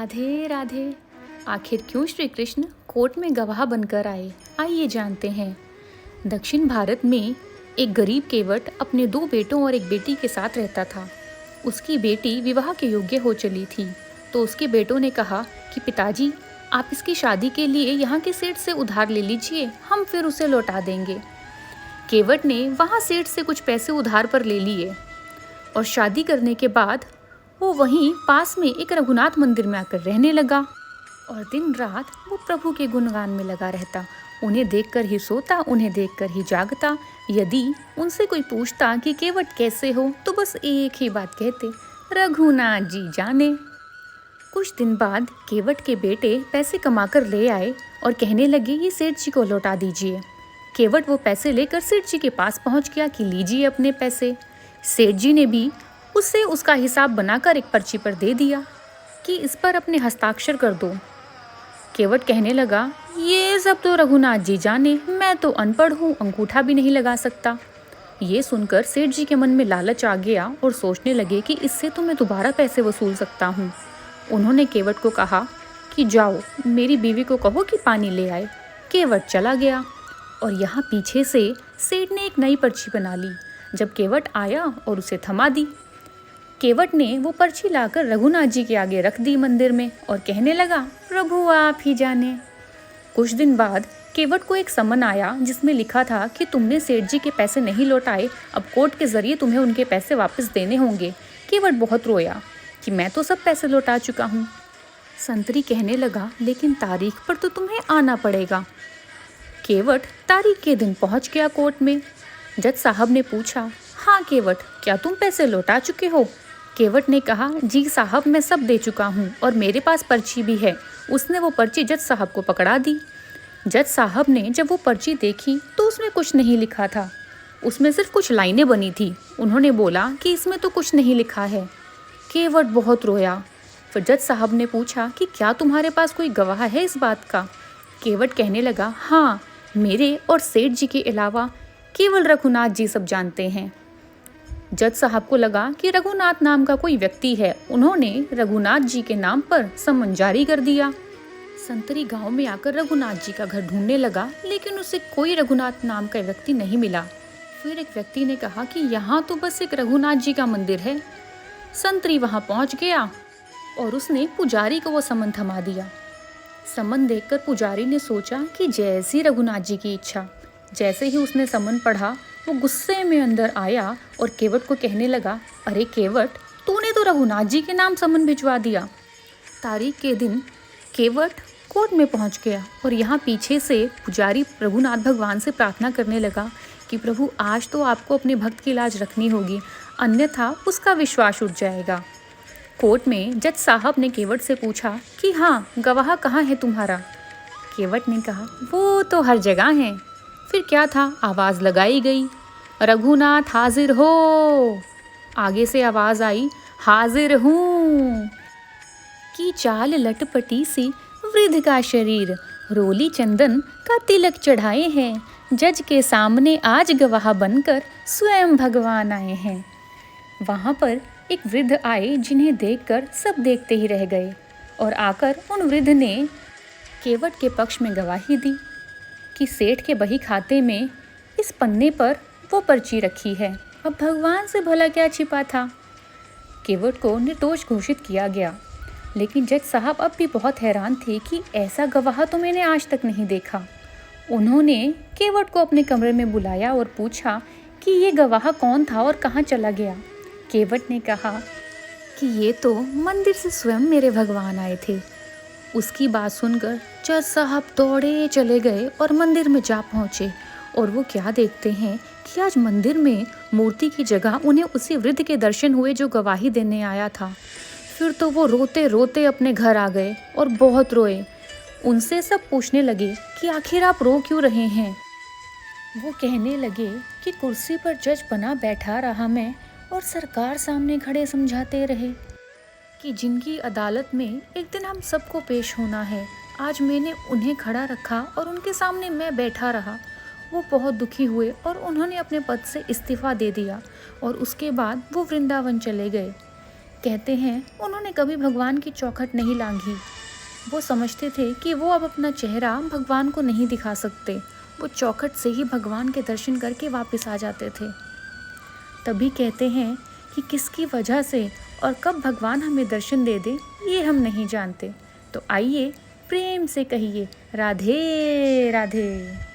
राधे राधे। आखिर क्यों श्री कृष्ण कोर्ट में गवाह बनकर आए, आइए जानते हैं। दक्षिण भारत में एक गरीब केवट अपने 2 बेटों और एक बेटी के साथ रहता था। उसकी बेटी विवाह के योग्य हो चली थी, तो उसके बेटों ने कहा कि पिताजी, आप इसकी शादी के लिए यहाँ के सेठ से उधार ले लीजिए, हम फिर उसे लौटा देंगे। केवट ने वहाँ सेठ से कुछ पैसे उधार पर ले लिए और शादी करने के बाद वो वहीं पास में एक रघुनाथ मंदिर में आकर रहने लगा और दिन रात वो प्रभु के गुणगान में लगा रहता। उन्हें देखकर ही सोता, उन्हें देखकर ही जागता। यदि उनसे कोई पूछता कि केवट कैसे हो, तो बस एक ही बात कहते, रघुनाथ जी जाने। कुछ दिन बाद केवट के बेटे पैसे कमाकर ले आए और कहने लगे, ये सेठ जी को लौटा दीजिए। केवट वो पैसे लेकर सेठ जी के पास पहुंच गया कि लीजिए अपने पैसे। सेठ जी ने भी उससे उसका हिसाब बनाकर एक पर्ची पर दे दिया कि इस पर अपने हस्ताक्षर कर दो। केवट कहने लगा, ये सब तो रघुनाथ जी जाने, मैं तो अनपढ़ हूँ, अंगूठा भी नहीं लगा सकता। ये सुनकर सेठ जी के मन में लालच आ गया और सोचने लगे कि इससे तो मैं दोबारा पैसे वसूल सकता हूँ। उन्होंने केवट को कहा कि जाओ, मेरी बीवी को कहो कि पानी ले आए। केवट चला गया और यहाँ पीछे से सेठ ने एक नई पर्ची बना ली। जब केवट आया और उसे थमा दी, केवट ने वो पर्ची लाकर रघुनाथ जी के आगे रख दी मंदिर में और कहने लगा, प्रभु आप ही जाने। कुछ दिन बाद केवट को एक समन आया जिसमें लिखा था कि तुमने सेठ जी के पैसे नहीं लौटाए, अब कोर्ट के जरिए तुम्हें उनके पैसे वापस देने होंगे। केवट बहुत रोया कि मैं तो सब पैसे लौटा चुका हूँ। संतरी कहने लगा, लेकिन तारीख पर तो तुम्हें आना पड़ेगा। केवट तारीख के दिन पहुँच गया कोर्ट में। जज साहब ने पूछा, हाँ केवट, क्या तुम पैसे लौटा चुके हो? केवट ने कहा, जी साहब, मैं सब दे चुका हूँ और मेरे पास पर्ची भी है। उसने वो पर्ची जज साहब को पकड़ा दी। जज साहब ने जब वो पर्ची देखी तो उसमें कुछ नहीं लिखा था, उसमें सिर्फ कुछ लाइनें बनी थी। उन्होंने बोला कि इसमें तो कुछ नहीं लिखा है। केवट बहुत रोया। फिर जज साहब ने पूछा कि क्या तुम्हारे पास कोई गवाह है इस बात का? केवट कहने लगा, हाँ, मेरे और सेठ जी के अलावा केवल रघुनाथ जी सब जानते हैं। जज साहब को लगा कि रघुनाथ नाम का कोई व्यक्ति है। उन्होंने रघुनाथ जी के नाम पर समन जारी कर दिया। संतरी गांव में आकर रघुनाथ जी का घर ढूंढने लगा, लेकिन उसे कोई रघुनाथ नाम का व्यक्ति नहीं मिला। फिर एक व्यक्ति ने कहा कि यहाँ तो बस एक रघुनाथ जी का मंदिर है। संतरी वहां पहुंच गया और उसने पुजारी को वो समन थमा दिया। समन देखकर पुजारी ने सोचा कि जैसी रघुनाथ जी की इच्छा। जैसे ही उसने समन पढ़ा, वो गुस्से में अंदर आया और केवट को कहने लगा, अरे केवट, तूने तो रघुनाथ जी के नाम समन भिजवा दिया। तारीख के दिन केवट कोर्ट में पहुंच गया और यहाँ पीछे से पुजारी रघुनाथ भगवान से प्रार्थना करने लगा कि प्रभु, आज तो आपको अपने भक्त की लाज रखनी होगी, अन्यथा उसका विश्वास उठ जाएगा। कोर्ट में जज साहब ने केवट से पूछा कि हाँ, गवाह कहाँ है तुम्हारा? केवट ने कहा, वो तो हर जगह है। फिर क्या था, आवाज़ लगाई गई, रघुनाथ हाजिर हो। आगे से आवाज़ आई, हाजिर हूँ। की चाल लटपटी सी वृद्ध का शरीर, रोली चंदन का तिलक चढ़ाए हैं, जज के सामने आज गवाह बनकर स्वयं भगवान आए हैं। वहाँ पर एक वृद्ध आए जिन्हें देखकर सब देखते ही रह गए और आकर उन वृद्ध ने केवट के पक्ष में गवाही दी कि सेठ के बही खाते में इस पन्ने पर वो पर्ची रखी है। अब भगवान से भला क्या छिपा था? केवट को निर्दोष घोषित किया गया, लेकिन जज साहब अब भी बहुत हैरान थे कि ऐसा गवाह तो मैंने आज तक नहीं देखा। उन्होंने केवट को अपने कमरे में बुलाया और पूछा कि ये गवाह कौन था और कहाँ चला गया। केवट ने कहा कि ये तो मंदिर से स्वयं मेरे भगवान आए थे। उसकी बात सुनकर जज साहब दौड़े चले गए और मंदिर में जा पहुँचे और वो क्या देखते हैं कि आज मंदिर में मूर्ति की जगह उन्हें उसी वृद्ध के दर्शन हुए जो गवाही देने आया था। फिर तो वो रोते रोते अपने घर आ गए और बहुत रोए। उनसे सब पूछने लगे कि आखिर आप रो क्यों रहे हैं? वो कहने लगे कि कुर्सी पर जज बना बैठा रहा मैं और सरकार सामने खड़े समझाते रहे कि जिनकी अदालत में एक दिन हम सबको पेश होना है, आज मैंने उन्हें खड़ा रखा और उनके सामने मैं बैठा रहा। वो बहुत दुखी हुए और उन्होंने अपने पद से इस्तीफ़ा दे दिया और उसके बाद वो वृंदावन चले गए। कहते हैं उन्होंने कभी भगवान की चौखट नहीं लांघी। वो समझते थे कि वो अब अपना चेहरा भगवान को नहीं दिखा सकते। वो चौखट से ही भगवान के दर्शन करके वापस आ जाते थे। तभी कहते हैं कि किसकी वजह से और कब भगवान हमें दर्शन दे दे ये हम नहीं जानते। तो आइए प्रेम से कहिए राधे राधे।